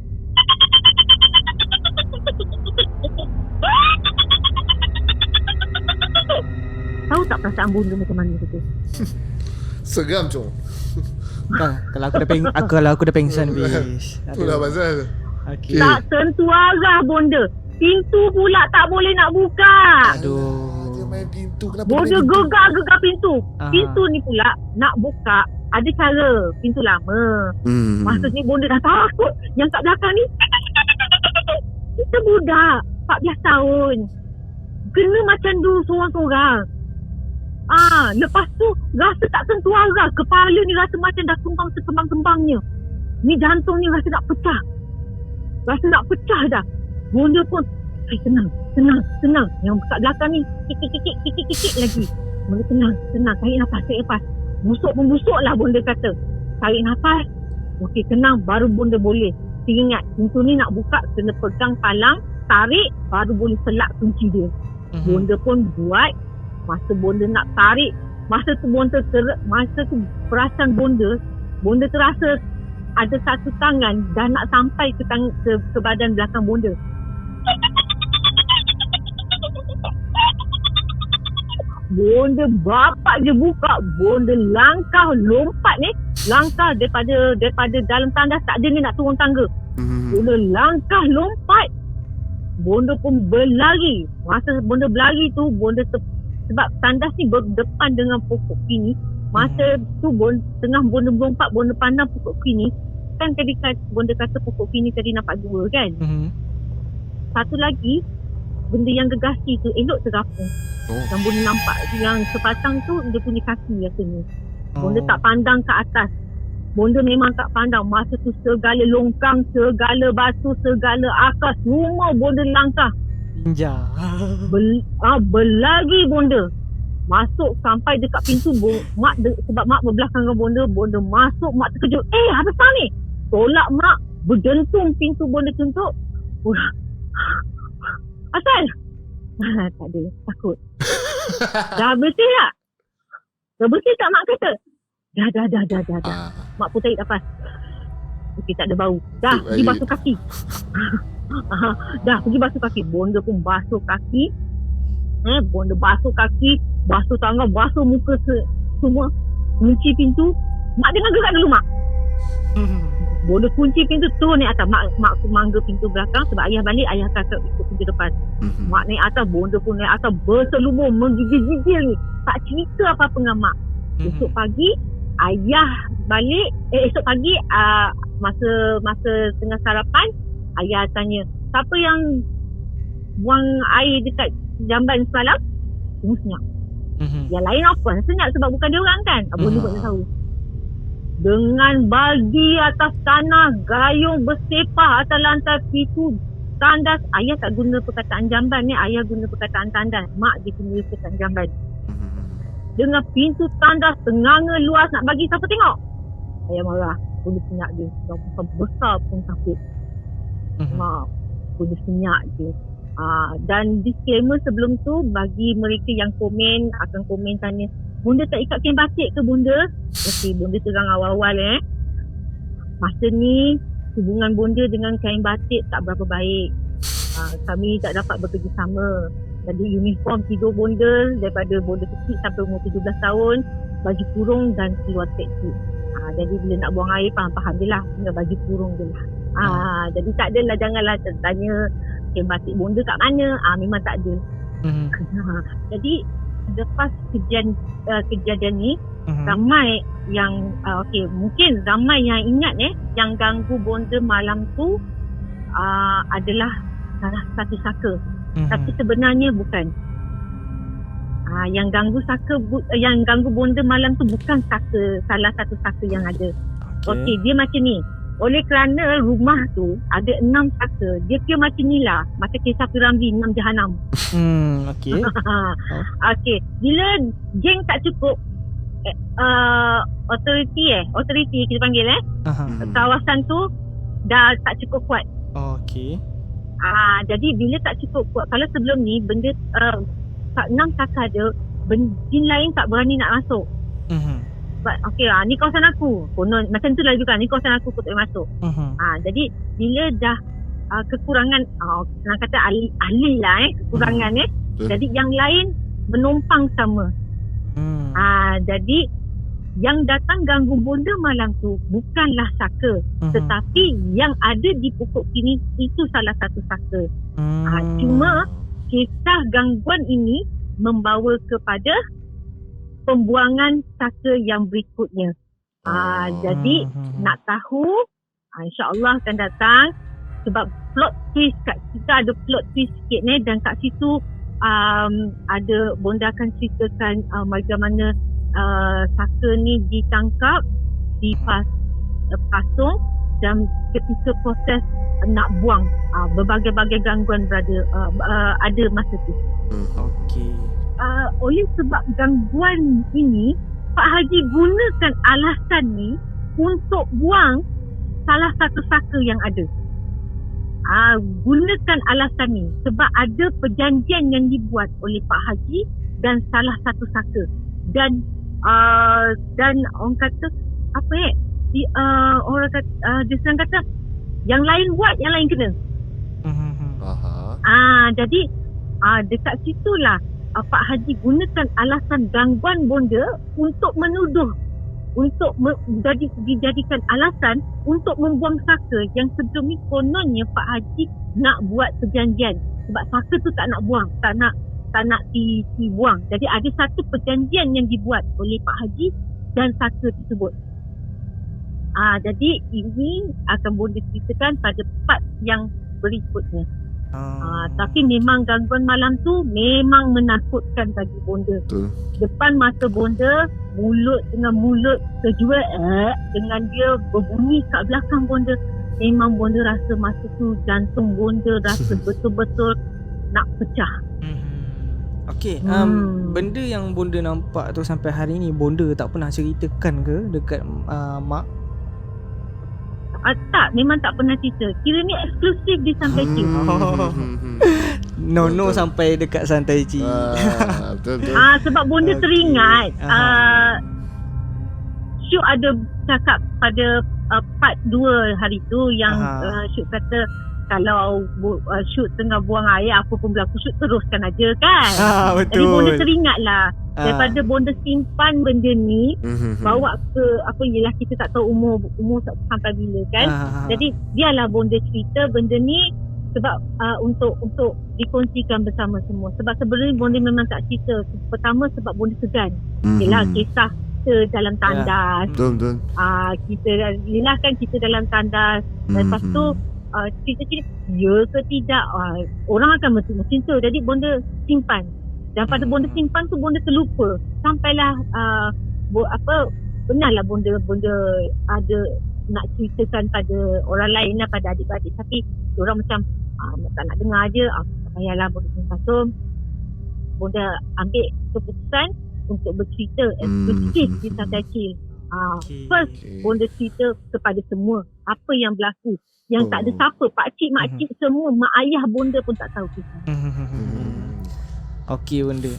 Tahu tak perasaan bonda macam mana tu? Seram cong. Kalau aku dah pengsan bis. Itulah pasal. Okey. Tak sentuh arah bonda. Pintu pula tak boleh nak buka. Aduh. Dia main pintu. Kenapa Bonda main pintu? gegar pintu. Ah. Pintu ni pula nak buka ada cara. Pintu lama. Maksudnya bonda dah takut. Yang kat belakang ni kita budak 14 tahun. Kena macam dulu seorang-seorang. Lepas tu rasa tak sentuh arah. Kepala ni rasa macam dah kembang sekembang-kembangnya. Ni jantung ni rasa nak pecah. Rasa nak pecah dah. Bonda pun tenang. Yang kat belakang ni kikik lagi. Bonda tenang. Tarik nafas. Busuk lah bonda kata. Tarik nafas. Okey, tenang. Baru bonda boleh. Ingat, pintu ni nak buka kena pegang palang, tarik, baru boleh selak kunci dia. Bonda pun buat. Masa bonda nak tarik, masa tu perasaan bonda terasa ada satu tangan dah nak sampai ke badan belakang bonda. Bonda bapak je buka, bonda langkah lompat ni, langkah daripada dalam tandas tak ada ni nak turun tangga. Bonda langkah lompat, bonda pun berlari. Masa bonda berlari tu, sebab tandas ni berdepan dengan pokok kini. Masa tu tengah bonda melompat, bonda pandang pokok kini. Kan tadi bonda kata pokok kini tadi nampak dua kan. Satu lagi benda yang gegasi tu elok terapung. Yang bonda nampak yang sepasang tu dia punya kaki rasanya. Bonda tak pandang ke atas. Bonda memang tak pandang. Masa tu segala longkang, segala batu, segala akar, semua bonda langkah. Ninja. Berlari bonda. Masuk sampai dekat pintu. Sebab mak berbelakang dengan bonda masuk, mak terkejut. Apa sah ni? Tolak mak, berdentung pintu bonda tutup. Asal? Tak ada, takut. Dah bersih tak? Dah bersih tak mak kata? Dah. Mak pun tarik nafas. Okey, tak ada bau. Dah, pergi basuh kaki. Dah, pergi basuh kaki. Bonda pun basuh kaki. Bonda basuh kaki, basuh tangan, basuh muka semua. Kunci pintu. Mak jangan gerak dulu, mak. Bonda kunci pintu, turun naik atas. Mak mangga pintu belakang sebab ayah balik, ayah kakak ikut pintu depan. Mak naik atas, bonda pun naik atas berselubung, menggigil-gigil ni. Tak cerita apa-apa dengan mak. Esok pagi, ayah balik. Esok pagi, masa tengah sarapan, ayah tanya, siapa yang buang air dekat jamban semalam? Semua senyap. Yang lain apa? Senyap sebab bukan dia orang kan. Bonda pun tak tahu. Dengan baldi atas tanah, gayung bersepah atas lantai pintu tandas. Ayah tak guna perkataan jamban ni, ayah guna perkataan tandas. Mak dia guna perkataan jamban. Dengan pintu tandas tenganga luas nak bagi siapa tengok. Ayah marah. Bonda senyap dia. Yang besar pun takut. Mak, bonda senyap je. Dan disclaimer sebelum tu, bagi mereka yang akan komen tanya, bonda tak ikat kain batik ke bonda? Okey, bonda terang awal-awal masa ni hubungan bonda dengan kain batik tak berapa baik. Kami tak dapat bekerjasama. Jadi uniform tidur bonda daripada bonda kecil sampai umur 17 tahun, baju kurung dan seluar tracksuit. Jadi bila nak buang air, faham-faham je lah, dengan baju kurung je lah. Jadi tak adalah, janganlah tanya kain batik bonda kat mana. Memang tak ada. Jadi lepas kejadian ni, ramai yang mungkin ramai yang ingat yang ganggu bonda malam tu adalah salah satu saka. Tapi sebenarnya bukan. Yang ganggu bonda malam tu bukan salah satu saka yang ada. Okey, dia macam ni. Oleh kerana rumah tu ada 6 saka, dia kira macam ni lah, macam kisah Piramli 6 Jahanam. Okey. Okey, bila geng tak cukup, authority kita panggil kawasan tu dah tak cukup kuat. Okey. Jadi bila tak cukup kuat, kalau sebelum ni benda 6 saka ada, jin lain tak berani nak masuk. Ni kawasan aku. Konon macam tu lah juga, ni kawasan aku tak boleh masuk. Jadi bila dah kekurangan, nak kata ahli lah kekurangan jadi yang lain menumpang sama. Jadi yang datang ganggu bonda malam tu bukanlah saka, tetapi yang ada di pokok kini itu salah satu saka. Cuma kisah gangguan ini membawa kepada pembuangan saka yang berikutnya. Jadi nak tahu, insya-Allah akan datang, sebab plot twist kita ada plot twist sikit dan kat situ ada bonda akan ceritakan bagaimana saka ni ditangkap, dipasung dan ketika proses nak buang, berbagai-bagai gangguan ada masa tu. Okey. Oleh sebab gangguan ini, Pak Haji gunakan alasan ni untuk buang salah satu saka yang ada. Gunakan alasan ni sebab ada perjanjian yang dibuat oleh Pak Haji dan salah satu saka. Dan orang kata orang kata dia sedang kata yang lain buat, yang lain kena. Jadi dekat situlah Pak Haji gunakan alasan gangguan bonda untuk menuduh, untuk dijadikan alasan untuk membuang saka yang sebelum ni kononnya Pak Haji nak buat perjanjian sebab saka tu tak nak buang, tak nak dibuang. Jadi ada satu perjanjian yang dibuat oleh Pak Haji dan saka tersebut. Jadi ini akan bonda ceritakan pada part yang berikutnya. Tapi memang gangguan malam tu memang menakutkan bagi bonda. Depan mata bonda, mulut dengan mulut terjual dengan dia berbunyi kat belakang bonda. Memang bonda rasa masa tu jantung bonda rasa betul-betul nak pecah. Okey, benda yang bonda nampak tu sampai hari ni bonda tak pernah ceritakan ke dekat mak? Tak, memang tak pernah cerita. Kira ni eksklusif di Santai Chill. No sampai dekat Santai Chill. Betul. Sebab bonda teringat Syuk ada cakap pada part 2 hari tu yang Syuk kata kalau Syuk tengah buang air apa pun berlaku, Syuk teruskan aja kan. Betul. Jadi bonda teringat lah. Daripada bonda simpan benda ni, bawa ke yelah kita tak tahu umur sampai bila kan. Jadi biarlah bonda cerita benda ni sebab untuk dikongsikan bersama semua. Sebab sebenarnya bonda memang tak cerita. Pertama sebab bonda segan. Yelah kisah kita dalam tandas. Betul. Yelah kan kita dalam tandas. Lepas tu cerita-cerita ya ke tidak, orang akan macam tu. Jadi bonda simpan. Dan pada bonda simpan tu bonda terlupa. Sampailah benarlah bonda ada nak ceritakan pada orang lain lah, pada adik-adik, tapi orang macam tak nak dengar aje. Tak payahlah bonda simpan. So bonda ambil keputusan untuk bercerita eksklusif di Santai Chill. First bonda cerita kepada semua apa yang berlaku. Yang tak ada siapa, pakcik, makcik semua, mak ayah bonda pun tak tahu kisah. Okey benda.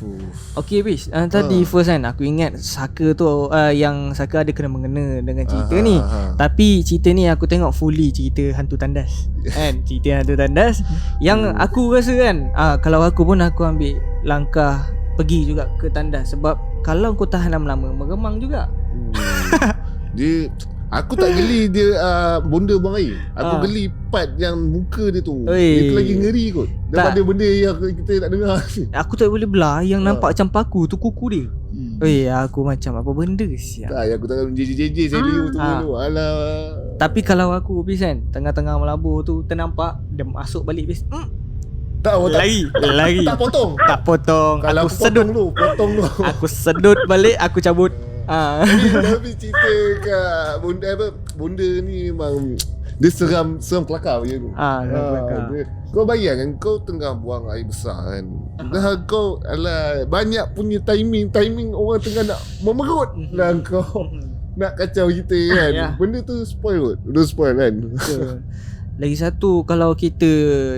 Okey Bish, tadi first kan aku ingat saka tu yang saka ada kena-mengena dengan cerita ni. Tapi cerita ni aku tengok fully cerita hantu tandas. Kan? Cerita hantu tandas yang aku rasa kan kalau aku pun aku ambil langkah pergi juga ke tandas sebab kalau kau tahan lama-lama meremang juga. Dia Aku tak geli dia bonda buang air. Aku geli part yang muka dia tu. Itu lagi ngeri kot daripada benda yang kita tak dengar. Aku tak boleh belah yang nampak macam paku tu kuku dia. Aku macam apa benda siap. Tak, aku tak JJ serius tu. Alah. Tapi kalau aku habis kan tengah-tengah melabur tu ternampak dia masuk balik habis. Tak Lari. Tak potong. Aku Kalau sedut potong dulu. Aku sedut balik, aku cabut. Tapi cerita kat bonda ni memang dia seram kelakar je tu. Kelakar. Kau bayangkan kau tengah buang air besar kan. Dah kau banyak punya timing orang tengah nak memerut lah kau. Nak kacau kita kan. Benda tu spoil kot. Udah spoil kan. Lagi satu, kalau kita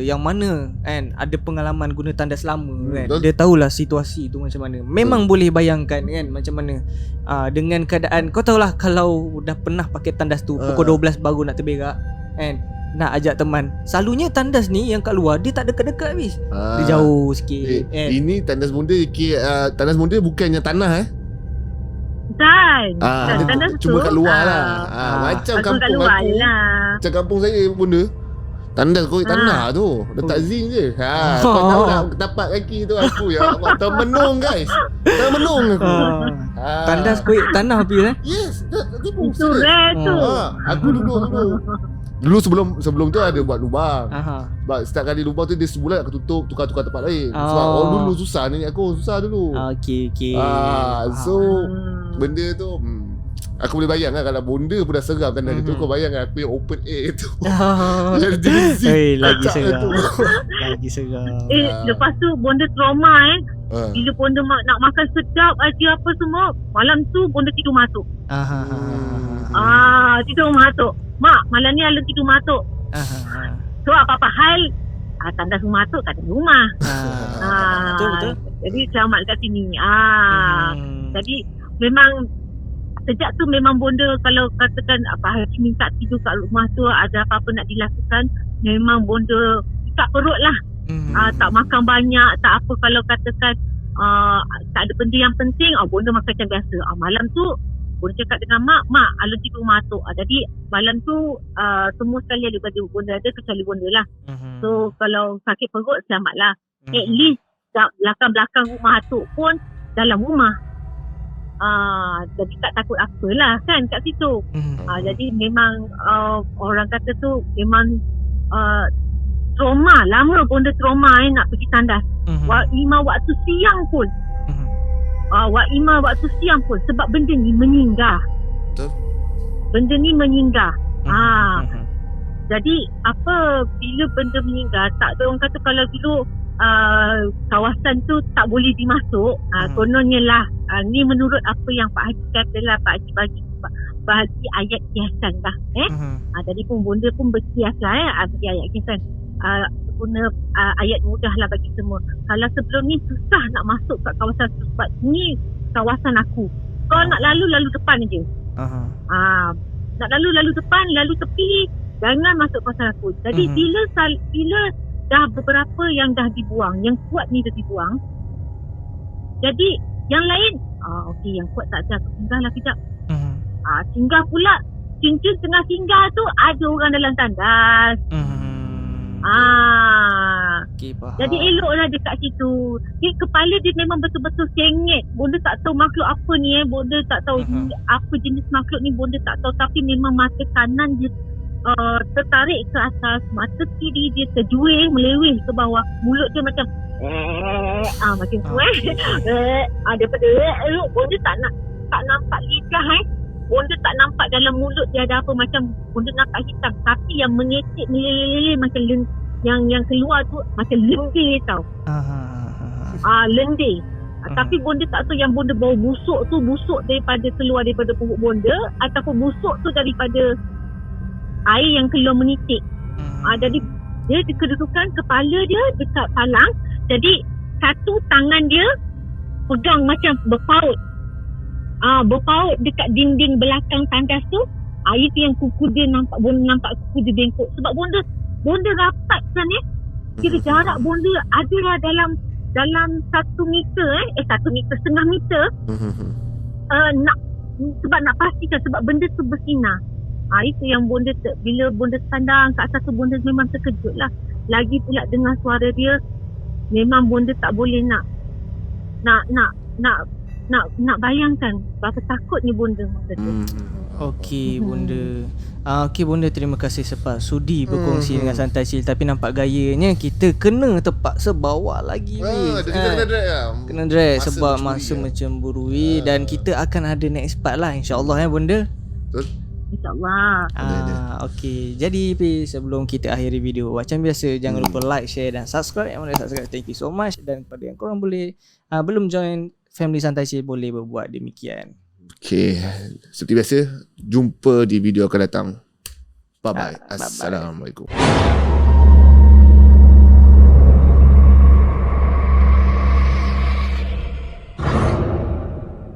yang mana kan ada pengalaman guna tandas lama kan, dia tahulah situasi tu macam mana. Memang boleh bayangkan kan macam mana dengan keadaan kau tahulah kalau dah pernah pakai tandas tu pukul 12 baru nak terberak kan, nak ajak teman. Selalunya tandas ni yang kat luar dia tak dekat-dekat habis. Dia jauh sikit kan. Ini tandas bonda tandas bonda bukannya tanah Tandas cuma kat luar lah. Macam kampung aku macam kampung saya bonda, tandas korek tanah tu letak zinc je. Kau tahu tak tapak kaki tu aku ya Allah, termenung guys. Termenung aku. Tandas korek tanah habis Yes, itu rare tu. Aku dulu sebelum tu ada buat lubang. Sebab setiap kali lubang tu dia sebulan aku tutup, tukar tempat lain. Sebab dulu susah, nenek aku susah dulu. Okey. So benda tu aku boleh bayang kan, kalau bonda pun dah seram tandas tu, kau bayangkan aku yang open air tu. Lagi seram. Lepas tu bonda trauma bila bonda nak makan sedap aja apa semua, malam tu bonda tidur masuk. Tidur masuk. Mak, malam ni Alan tidur matuk. So apa-apa hal tandas rumah tu kat rumah. Betul. Jadi selamat kat sini. Jadi memang sejak tu memang bonda kalau katakan apa Haji minta tidur kat rumah tu, ada apa-apa nak dilakukan, memang bonda ikat perut lah. Tak makan banyak, tak apa. Kalau katakan tak ada benda yang penting, bonda makan macam biasa. Malam tu bonda cakap dengan mak Alan tidur matuk. Jadi malam tu semua sekali daripada bonda ada kecuali bonda lah. So kalau sakit perut selamatlah. At least belakang-belakang rumah atuk pun dalam rumah. Jadi tak takut apalah kan kat situ. Jadi memang orang kata tu memang trauma. Lama bonda trauma nak pergi tandas. Imam waktu siang pun. Imam waktu siang pun sebab benda ni menyinggah. Betul. Benda ni menyinggah. Jadi apa bila benda menyinggah, tak ada orang kata kalau dulu kawasan tu tak boleh dimasuk. Kononnya lah ni menurut apa yang Pak Haji kata lah, Pak Haji bagi ayat kiasan dah. Jadi pun bonda pun berkias lah bagi ayat kiasan. Guna ayat mudah lah bagi semua. Kalau sebelum ni susah nak masuk kat kawasan tu sebab ni kawasan aku. Kau nak lalu depan je. Nak lalu depan, lalu tepi, jangan masuk kawasan aku. Jadi bila dah beberapa yang dah dibuang, yang kuat ni dah dibuang, jadi yang lain okey, yang kuat tak ada, aku singgah lah kejap. Singgah pula, cincin tengah singgah tu ada orang dalam tandas. Okay, jadi eloklah dekat situ. Kepala dia memang betul-betul sengit. Bonda tak tahu makhluk apa ni bonda tak tahu apa jenis makhluk ni, bonda tak tahu. Tapi memang mata kanan dia tertarik ke atas, mata kiri dia terjuing meleweh ke bawah. Mulut dia macam macam tu daripada bonda tak nampak lidah bonda tak nampak dalam mulut dia ada apa, macam bonda nampak hitam. Tapi yang mengecek meleleh macam yang keluar tu macam lendir tau. Lendir. Tapi bonda tak tahu yang bonda bau busuk tu busuk daripada keluar daripada perut bonda ataupun busuk tu daripada air yang keluar menitik. Jadi dia kedudukan kepala dia dekat palang. Jadi satu tangan dia pegang macam berpaut. Berpaut dekat dinding belakang tandas tu. Itu yang kuku dia nampak, bonda nampak kuku dia bengkok. Sebab bonda rapat kan kira jarak bonda adalah dalam 1 meter 1 meter, setengah meter. Sebab nak pastikan, sebab benda tu bersinar. Itu yang bonda bila bonda sandang kat atas tu, bonda memang terkejut lah. Lagi pula dengar suara dia, memang bonda tak boleh nak bayangkan berapa takutnya bonda masa tu. Okey bonda. Okey bonda, terima kasih sebab sudi berkongsi dengan Santai Chill. Tapi nampak gayanya kita kena terpaksa bawa lagi Kita kena drag lah. Kena drag Masa sebab mencuri masa lah. mencemburui. Dan kita akan ada next part lah, insya-Allah bonda. Betul? InsyaAllah. Okey. Jadi sebelum kita akhiri video, macam biasa jangan lupa like, share dan subscribe. Yang mana subscribe, thank you so much. Dan kepada yang korang boleh belum join family Santai Chill, boleh berbuat demikian. Okay, seperti biasa, jumpa di video akan datang. Bye-bye. Bye-bye. Assalamualaikum.